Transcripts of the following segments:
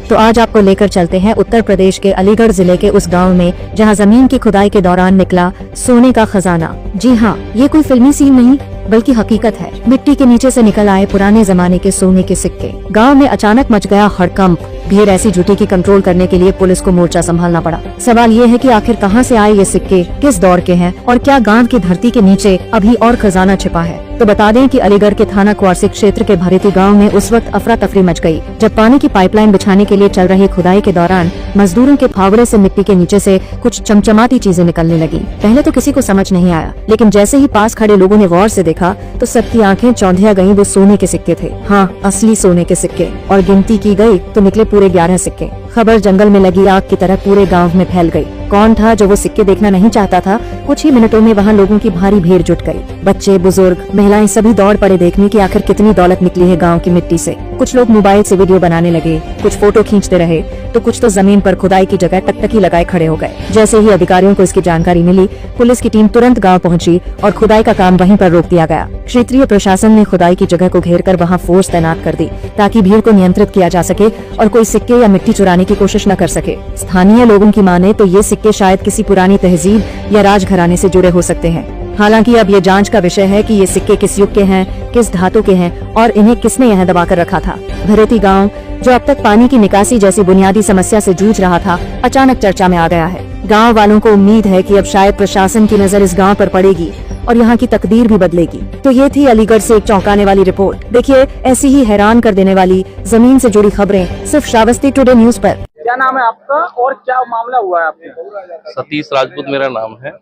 तो आज आपको लेकर चलते हैं उत्तर प्रदेश के अलीगढ़ जिले के उस गांव में जहां जमीन की खुदाई के दौरान निकला सोने का खजाना। जी हाँ, ये कोई फिल्मी सीन नहीं बल्कि हकीकत है। मिट्टी के नीचे से निकल आए पुराने जमाने के सोने के सिक्के। गांव में अचानक मच गया हड़कंप। भीड़ ऐसी जुटी कि कंट्रोल करने के लिए पुलिस को मोर्चा संभालना पड़ा। सवाल ये है कि आखिर कहां से आए ये सिक्के, किस दौर के हैं और क्या गांव की धरती के नीचे अभी और खजाना छिपा है। तो बता दें कि अलीगढ़ के थाना क्वारसी क्षेत्र के भरेती गांव में उस वक्त अफरा तफरी मच गई जब पानी की पाइपलाइन बिछाने के लिए चल रही खुदाई के दौरान मजदूरों के फावड़े से मिट्टी के नीचे से कुछ चमचमाती चीजें निकलने लगी। पहले तो किसी को समझ नहीं आया, लेकिन जैसे ही पास खड़े लोगों ने गौर से देखा तो सबकी आंखें चौंधिया गईं। वो सोने के सिक्के थे। हाँ, असली सोने के सिक्के। और गिनती की गई तो निकले पूरे 11 सिक्के। खबर जंगल में लगी आग की तरह पूरे गांव में फैल गई। कौन था जो वो सिक्के देखना नहीं चाहता था? कुछ ही मिनटों में वहाँ लोगों की भारी भीड़ जुट गई। बच्चे, बुजुर्ग, महिलाएं सभी दौड़ पड़े देखने की आखिर कितनी दौलत निकली है गांव की मिट्टी से। कुछ लोग मोबाइल से वीडियो बनाने लगे, कुछ फोटो खींचते रहे, तो कुछ तो जमीन पर खुदाई की जगह टकटकी लगाए खड़े हो गए। जैसे ही अधिकारियों को इसकी जानकारी मिली, पुलिस की टीम तुरंत गाँव पहुंची और खुदाई का काम वहीं पर रोक दिया गया। क्षेत्रीय प्रशासन ने खुदाई की जगह को घेर कर वहाँ फोर्स तैनात कर दी ताकि भीड़ को नियंत्रित किया जा सके और कोई सिक्के या मिट्टी चुराने की कोशिश न कर सके। स्थानीय लोगों की माने तो ये सिक्के शायद किसी पुरानी तहजीब या राजघराने से जुड़े हो सकते हैं। हालांकि अब ये जांच का विषय है कि ये सिक्के किस युग के हैं, किस धातु के हैं और इन्हें किसने यहाँ दबा कर रखा था। भरेती गांव, जो अब तक पानी की निकासी जैसी बुनियादी समस्या से जूझ रहा था, अचानक चर्चा में आ गया है। गांव वालों को उम्मीद है कि अब शायद प्रशासन की नजर इस गांव पर पड़ेगी और यहाँ की तकदीर भी बदलेगी। तो ये थी अलीगढ़ से एक चौंकाने वाली रिपोर्ट। देखिए ऐसी ही हैरान कर देने वाली जमीन से जुड़ी खबरें सिर्फ श्रावस्ती टुडे न्यूज पर। क्या नाम है आपका और क्या मामला हुआ है आपके? सतीश राजपूत मेरा नाम है।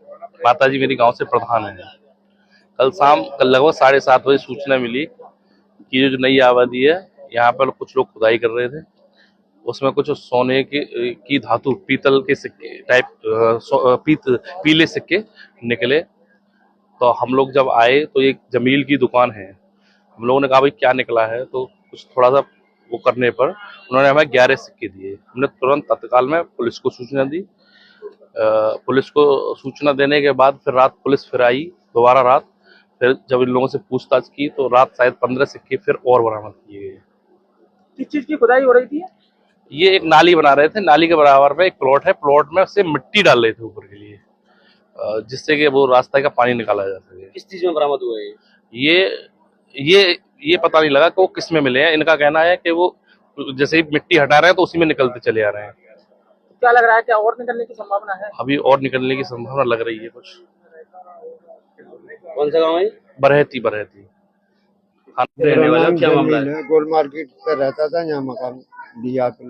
माताजी मेरी गांव से प्रधान है। कल लगभग 7:30 बजे सूचना मिली कि ये जो नई आबादी है यहाँ पर कुछ लोग खुदाई कर रहे थे। उसमें कुछ सोने की धातु, पीतल के सिक्के टाइप पीले सिक्के निकले। तो हम लोग जब आए तो एक जमील की दुकान है। हम लोगों ने कहा भाई क्या निकला है, तो कुछ थोड़ा सा वो करने पर उन्होंने हमें 11 सिक्के दिए। हमने तुरंत तत्काल में पुलिस को सूचना दी। पुलिस को सूचना देने के बाद फिर रात पुलिस फिर आई दोबारा रात। फिर जब इन लोगों से पूछताछ की तो रात शायद 15 सिक्के फिर और बरामद किए गए। किस चीज की खुदाई हो रही थी? ये एक नाली बना रहे थे। नाली के बराबर में एक प्लॉट है। प्लॉट में से मिट्टी डाल रहे थे ऊपर के लिए, जिससे कि वो रास्ते का पानी निकाला जा सके। किस चीज में बरामद हुआ है? ये पता नहीं लगा कि वो किस में मिले हैं। इनका कहना है कि वो जैसे ही मिट्टी हटा रहे हैं तो उसी में निकलते चले आ रहे हैं। क्या लग रहा है, क्या और निकलने की संभावना है? अभी और निकलने की संभावना लग रही है कुछ। कौन सा गाँव है? बरहेती। रहने वाला क्या मामला है? गोल मार्केट पे रहता था, यहाँ मकान दिया।